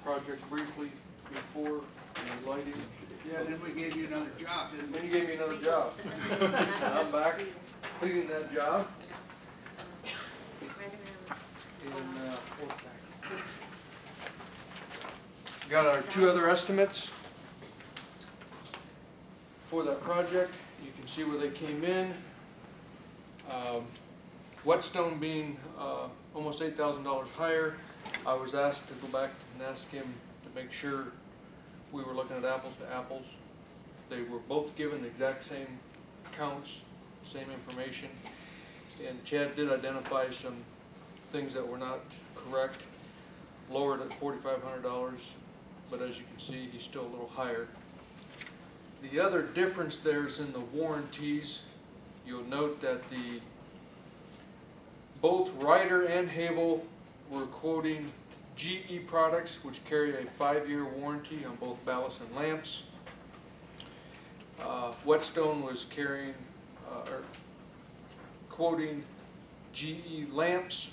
project briefly before the lighting. Yeah, then we gave you another job, didn't we? Then you gave me another job. And I'm back completing that job. And, got our 2 other estimates for that project. You can see where they came in. Whetstone being almost $8,000 higher. I was asked to go back and ask him to make sure we were looking at apples to apples. They were both given the exact same counts, same information, and Chad did identify some things that were not correct, lowered at $4,500, but as you can see, he's still a little higher. The other difference there is in the warranties. You'll note that both Ryder and Havel were quoting GE products, which carry a 5-year warranty on both ballast and lamps. Whetstone was carrying or quoting GE lamps,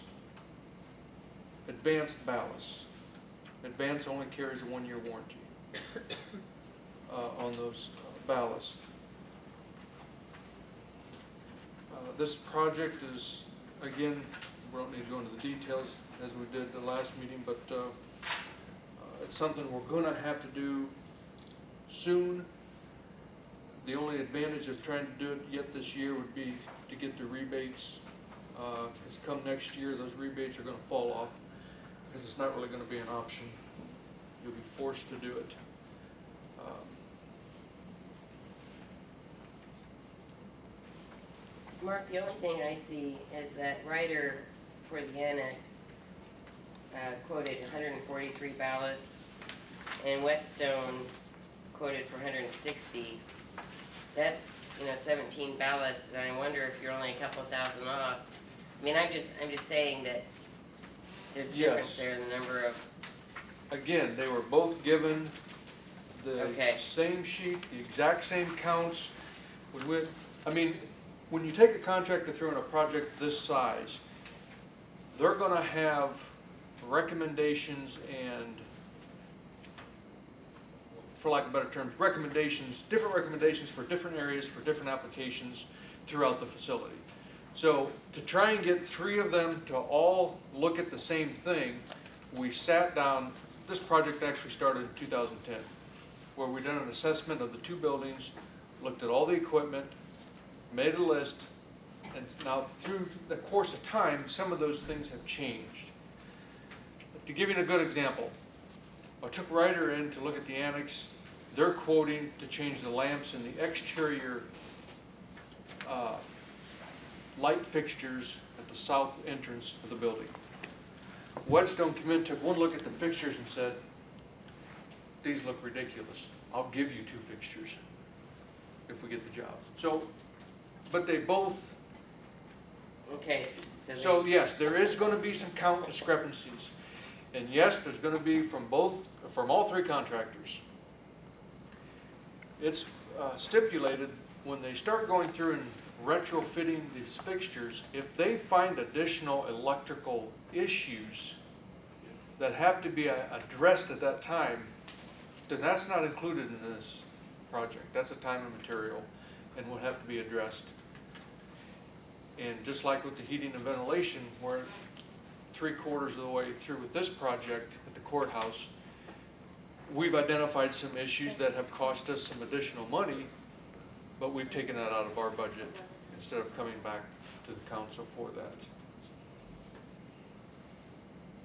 advanced ballast. Advanced only carries a 1-year warranty on those ballasts. This project is, again, we don't need to go into the details as we did the last meeting, but it's something we're going to have to do soon. The only advantage of trying to do it yet this year would be to get the rebates. Because come next year, those rebates are going to fall off because it's not really going to be an option. You'll be forced to do it. Mark, the only thing I see is that Ryder for the annex quoted 143 ballast, and Whetstone quoted for 160. That's 17 ballast, and I wonder if you're only a couple thousand off. I mean, I'm just saying that there's a difference there in the number of. Again, they were both given the same sheet, the exact same counts. When you take a contractor through on a project this size, they're going to have recommendations and, for lack of better terms, different recommendations for different areas, for different applications throughout the facility. So to try and get 3 of them to all look at the same thing, we sat down. This project actually started in 2010, where we did an assessment of the 2 buildings, looked at all the equipment, made a list, and now through the course of time, some of those things have changed. To give you a good example, I took Ryder in to look at the annex. They're quoting to change the lamps in the exterior light fixtures at the south entrance of the building. Whetstone came in, took one look at the fixtures and said, "These look ridiculous. I'll give you 2 fixtures if we get the job." So, but they both. Okay. So yes, there is going to be some count discrepancies, and yes, there's going to be from all 3 contractors. It's stipulated when they start going through and retrofitting these fixtures, if they find additional electrical issues that have to be addressed at that time, then that's not included in this project. That's a time and material and will have to be addressed. And just like with the heating and ventilation, we're 3/4 of the way through with this project at the courthouse, we've identified some issues that have cost us some additional money, but we've taken that out of our budget instead of coming back to the council for that.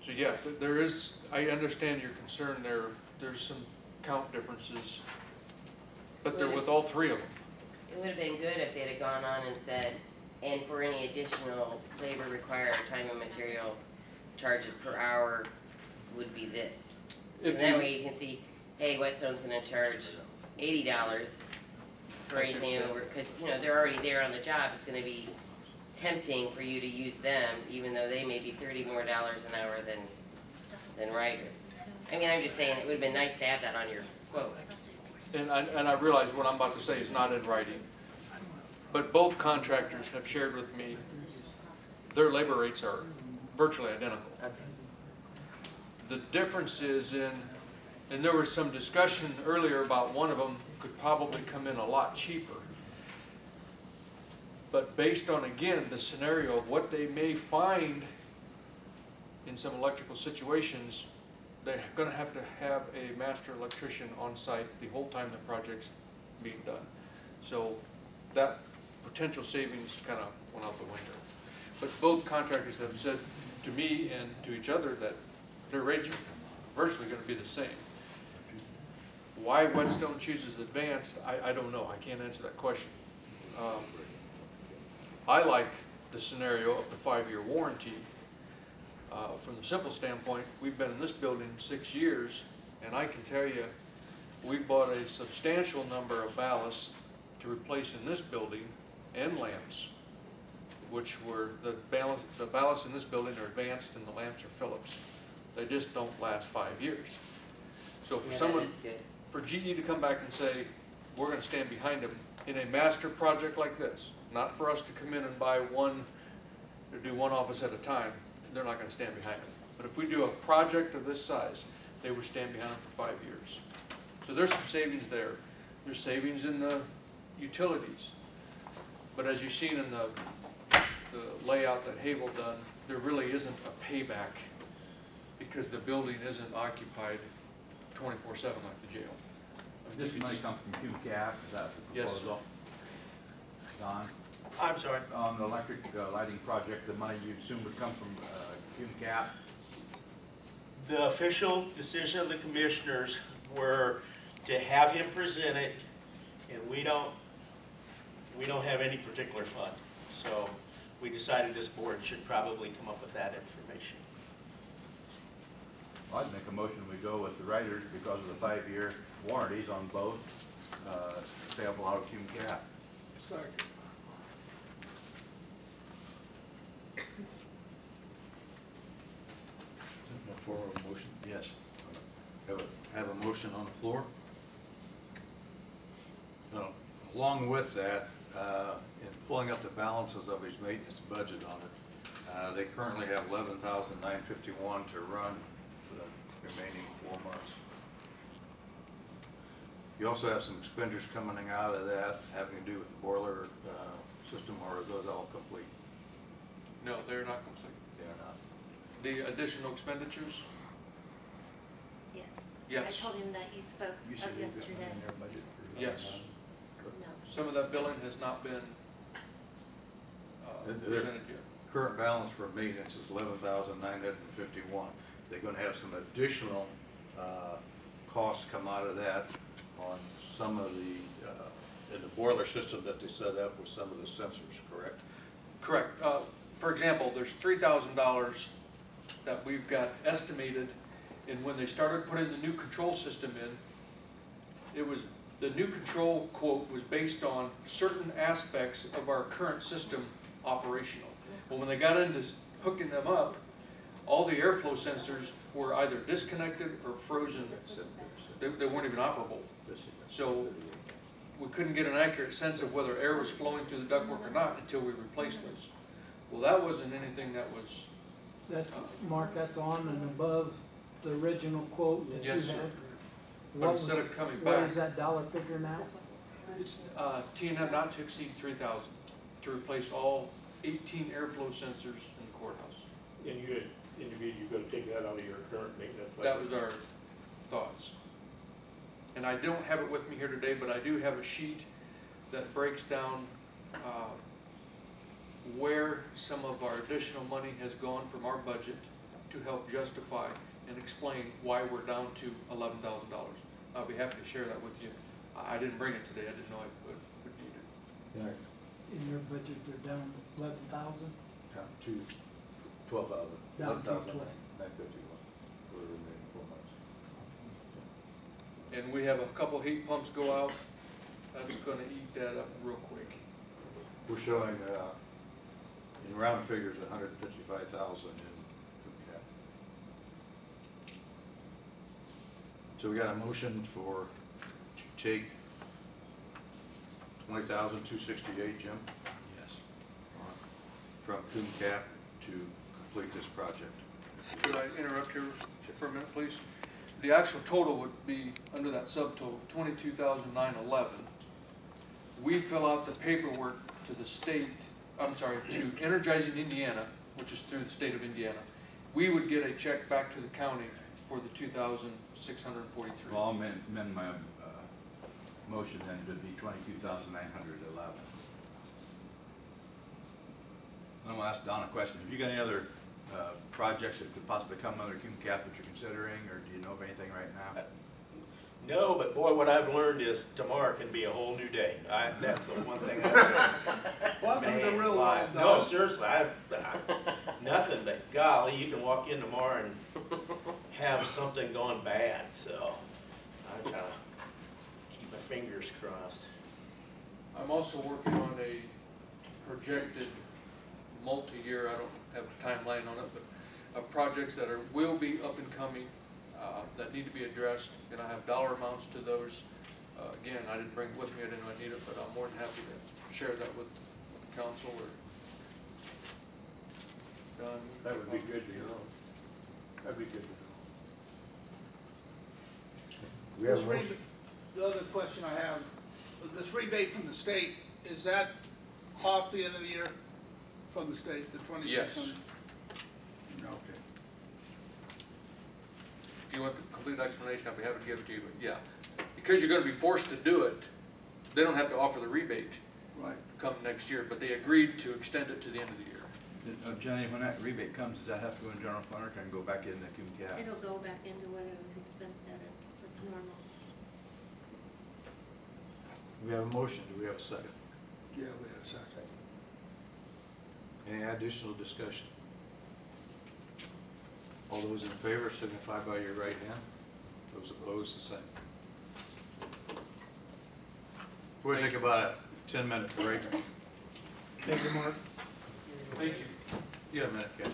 So yes, there is, I understand your concern there. There's some count differences, but they're with all 3 of them. It would have been good if they'd have gone on and said, and for any additional labor required, time and material charges per hour would be this. And that way you can see, hey, Whetstone's going to charge $80 for anything over, because they're already there on the job. It's going to be tempting for you to use them, even though they may be $30 more an hour than Ryder. I mean, I'm just saying it would have been nice to have that on your quote. And I realize what I'm about to say is not in writing, but both contractors have shared with me their labor rates are virtually identical. Okay. The difference is in, and there was some discussion earlier about one of them could probably come in a lot cheaper. But based on, again, the scenario of what they may find in some electrical situations, they're going to have a master electrician on site the whole time the project's being done. So that potential savings kind of went out the window. But both contractors have said to me and to each other that their rates are virtually going to be the same. Why Whetstone chooses advanced, I don't know. I can't answer that question. I like the scenario of the 5-year warranty. From the simple standpoint, we've been in this building 6 years, and I can tell you, we bought a substantial number of ballasts to replace in this building and lamps, which were the ballasts in this building are advanced and the lamps are Phillips. They just don't last 5 years. So for someone, for GE to come back and say, we're going to stand behind them in a master project like this, not for us to come in and buy one, or do one office at a time, they're not going to stand behind them. But if we do a project of this size, they would stand behind them for 5 years. So there's some savings there. There's savings in the utilities. But as you've seen in the layout that Havel done, there really isn't a payback because the building isn't occupied 24/7 like the jail. This money comes from QCAP, is that the proposal? Yes. Don? I'm sorry. On the electric lighting project, the money you assume would come from QCAP? The official decision of the commissioners were to have him present it, and we don't have any particular fund. So we decided this board should probably come up with that information. Well, I'd make a motion we go with the writers because of the 5-year warranties on both payable out of QCAP. Second. For a motion? Yes. Have a motion on the floor. Now, along with that, in pulling up the balances of his maintenance budget on it, they currently have $11,951 to run for the remaining 4 months. You also have some expenditures coming out of that having to do with the boiler system, or are those all complete? No, they're not complete. They are not. The additional expenditures? Yes. Yes. I told him that you spoke of yesterday. Yes. No. Some of that billing has not been presented yet. Current balance for maintenance is $11,951. They're going to have some additional costs come out of that on some of the in the boiler system that they set up with some of the sensors. Correct? Correct. For example, there's $3,000 that we've got estimated, and when they started putting the new control system in, it was the new control quote was based on certain aspects of our current system operational. Well, when they got into hooking them up, all the airflow sensors were either disconnected or frozen. They weren't even operable. So we couldn't get an accurate sense of whether air was flowing through the ductwork or not until we replaced those. Well, that wasn't anything that was... That's, Mark, that's on and above the original quote that you Yes, sir. had. But instead of coming What back, is that dollar figure now? it's T&M not to exceed $3,000 to replace all 18 airflow sensors in the courthouse. And you had indicated you're going to take that out of your current maintenance budget? That was our thoughts. And I don't have it with me here today, but I do have a sheet that breaks down where some of our additional money has gone from our budget to help justify and explain why we're down to $11,000. I'll be happy to share that with you. I didn't bring it today. I didn't know I would need it. Yeah. In your budget, they're down 11,000? Down to 12,000. Down to 12. 951 for the remaining 4 months. And we have a couple heat pumps go out. That's going to eat that up real quick. We're showing in round figures 155,000 in cap. So we got a motion to take 20,268, Jim? Yes. From cap to complete this project. Could I interrupt here for a minute, please? The actual total would be, under that subtotal, $22,911. We fill out the paperwork to the state, to Energizing Indiana, which is through the state of Indiana. We would get a check back to the county for the $2,643. Well, I'll amend my motion then to be $22,911. I'm gonna ask Don a question. Have you got any other projects that could possibly come under CUMCAP that you're considering, or do you know of anything right now? No, but boy, what I've learned is tomorrow can be a whole new day. That's the one thing I've learned. Welcome to the Man, real why- world, No, dog. seriously, nothing, but golly, you can walk in tomorrow and have something going bad, so I kinda keep my fingers crossed. I'm also working on a projected multi-year, I don't have a timeline on it, but of projects that will be up and coming, that need to be addressed, and I have dollar amounts to those. Again, I didn't bring it with me, I didn't know I need it, but I'm more than happy to share that with the council or Don. That would be good to know. That'd be good to know. We have This a motion. rebate- The other question I have, this rebate from the state, is that off the end of the year from the state, the 2,600? Okay. If you want the complete explanation, I'd be happy to give it to you, but yeah. Because you're gonna be forced to do it, they don't have to offer the rebate Right. come next year, but they agreed to extend it to the end of the year. Jenny, when that rebate comes, does that have to go in general fund or can it go back in the CUMCAP? It'll go back into what it was expensed at it, that's normal. We have a motion, do we have a second? Yeah, we had a second. Any additional discussion? All those in favor signify by your right hand. Those opposed, the same. We'll take about a 10-minute break. Thank you, Mark. Thank you. You have a minute, Ken.